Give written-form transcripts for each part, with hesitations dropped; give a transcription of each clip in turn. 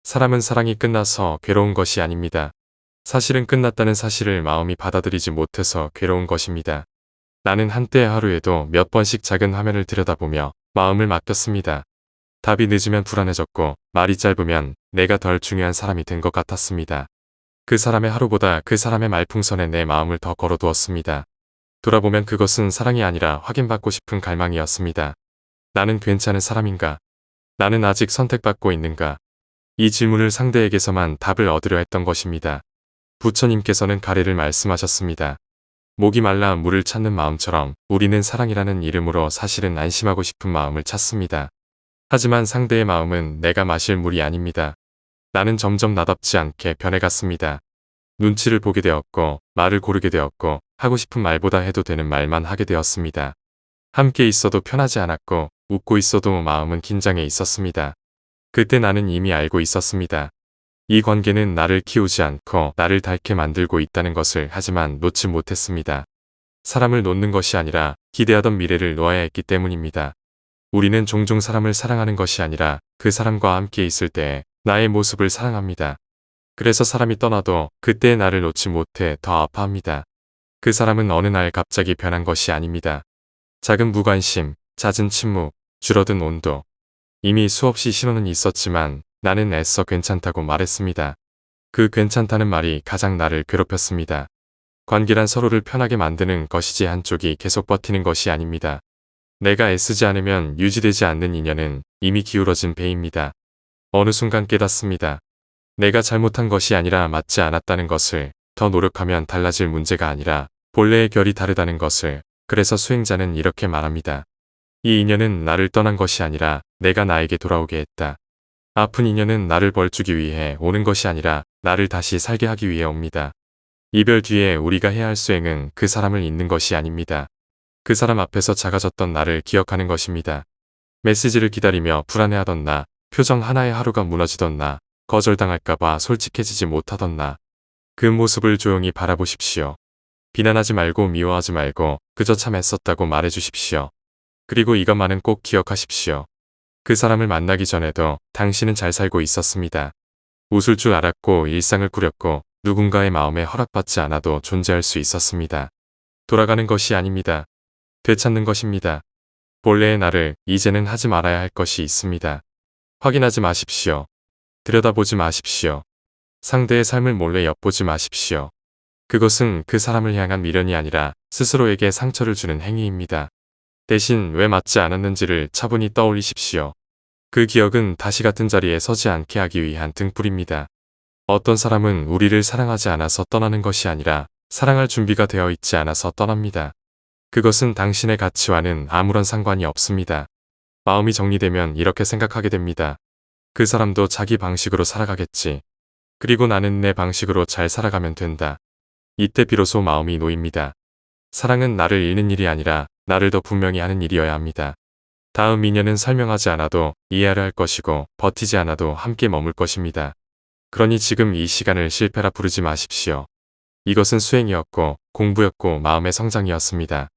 사람은 사랑이 끝나서 괴로운 것이 아닙니다. 사실은 끝났다는 사실을 마음이 받아들이지 못해서 괴로운 것입니다. 나는 한때의 하루에도 몇 번씩 작은 화면을 들여다보며 마음을 맡겼습니다. 답이 늦으면 불안해졌고 말이 짧으면 내가 덜 중요한 사람이 된 것 같았습니다. 그 사람의 하루보다 그 사람의 말풍선에 내 마음을 더 걸어두었습니다. 돌아보면 그것은 사랑이 아니라 확인받고 싶은 갈망이었습니다. 나는 괜찮은 사람인가? 나는 아직 선택받고 있는가? 이 질문을 상대에게서만 답을 얻으려 했던 것입니다. 부처님께서는 가래를 말씀하셨습니다. 목이 말라 물을 찾는 마음처럼 우리는 사랑이라는 이름으로 사실은 안심하고 싶은 마음을 찾습니다. 하지만 상대의 마음은 내가 마실 물이 아닙니다. 나는 점점 나답지 않게 변해갔습니다. 눈치를 보게 되었고 말을 고르게 되었고 하고 싶은 말보다 해도 되는 말만 하게 되었습니다. 함께 있어도 편하지 않았고 웃고 있어도 마음은 긴장해 있었습니다. 그때 나는 이미 알고 있었습니다. 이 관계는 나를 키우지 않고 나를 닳게 만들고 있다는 것을 하지만 놓지 못했습니다. 사람을 놓는 것이 아니라 기대하던 미래를 놓아야 했기 때문입니다. 우리는 종종 사람을 사랑하는 것이 아니라 그 사람과 함께 있을 때 나의 모습을 사랑합니다. 그래서 사람이 떠나도 그때의 나를 놓지 못해 더 아파합니다. 그 사람은 어느 날 갑자기 변한 것이 아닙니다. 작은 무관심, 잦은 침묵, 줄어든 온도. 이미 수없이 신호는 있었지만 나는 애써 괜찮다고 말했습니다. 그 괜찮다는 말이 가장 나를 괴롭혔습니다. 관계란 서로를 편하게 만드는 것이지 한쪽이 계속 버티는 것이 아닙니다. 내가 애쓰지 않으면 유지되지 않는 인연은 이미 기울어진 배입니다. 어느 순간 깨닫습니다. 내가 잘못한 것이 아니라 맞지 않았다는 것을, 더 노력하면 달라질 문제가 아니라 본래의 결이 다르다는 것을. 그래서 수행자는 이렇게 말합니다. 이 인연은 나를 떠난 것이 아니라 내가 나에게 돌아오게 했다. 아픈 인연은 나를 벌주기 위해 오는 것이 아니라 나를 다시 살게 하기 위해 옵니다. 이별 뒤에 우리가 해야 할 수행은 그 사람을 잊는 것이 아닙니다. 그 사람 앞에서 작아졌던 나를 기억하는 것입니다. 메시지를 기다리며 불안해하던 나, 표정 하나에 하루가 무너지던 나, 거절당할까봐 솔직해지지 못하던 나. 그 모습을 조용히 바라보십시오. 비난하지 말고 미워하지 말고 그저 참 애썼다고 말해주십시오. 그리고 이것만은 꼭 기억하십시오. 그 사람을 만나기 전에도 당신은 잘 살고 있었습니다. 웃을 줄 알았고 일상을 꾸렸고 누군가의 마음에 허락받지 않아도 존재할 수 있었습니다. 돌아가는 것이 아닙니다. 되찾는 것입니다. 본래의 나를 이제는 하지 말아야 할 것이 있습니다. 확인하지 마십시오. 들여다보지 마십시오. 상대의 삶을 몰래 엿보지 마십시오. 그것은 그 사람을 향한 미련이 아니라 스스로에게 상처를 주는 행위입니다. 대신 왜 맞지 않았는지를 차분히 떠올리십시오. 그 기억은 다시 같은 자리에 서지 않게 하기 위한 등불입니다. 어떤 사람은 우리를 사랑하지 않아서 떠나는 것이 아니라 사랑할 준비가 되어 있지 않아서 떠납니다. 그것은 당신의 가치와는 아무런 상관이 없습니다. 마음이 정리되면 이렇게 생각하게 됩니다. 그 사람도 자기 방식으로 살아가겠지. 그리고 나는 내 방식으로 잘 살아가면 된다. 이때 비로소 마음이 놓입니다. 사랑은 나를 잃는 일이 아니라 나를 더 분명히 하는 일이어야 합니다. 다음 인연은 설명하지 않아도 이해하려 할 것이고 버티지 않아도 함께 머물 것입니다. 그러니 지금 이 시간을 실패라 부르지 마십시오. 이것은 수행이었고 공부였고 마음의 성장이었습니다.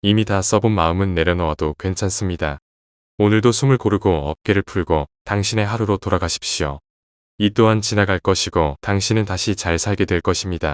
이미 다 써본 마음은 내려놓아도 괜찮습니다. 오늘도 숨을 고르고 어깨를 풀고 당신의 하루로 돌아가십시오. 이 또한 지나갈 것이고 당신은 다시 잘 살게 될 것입니다.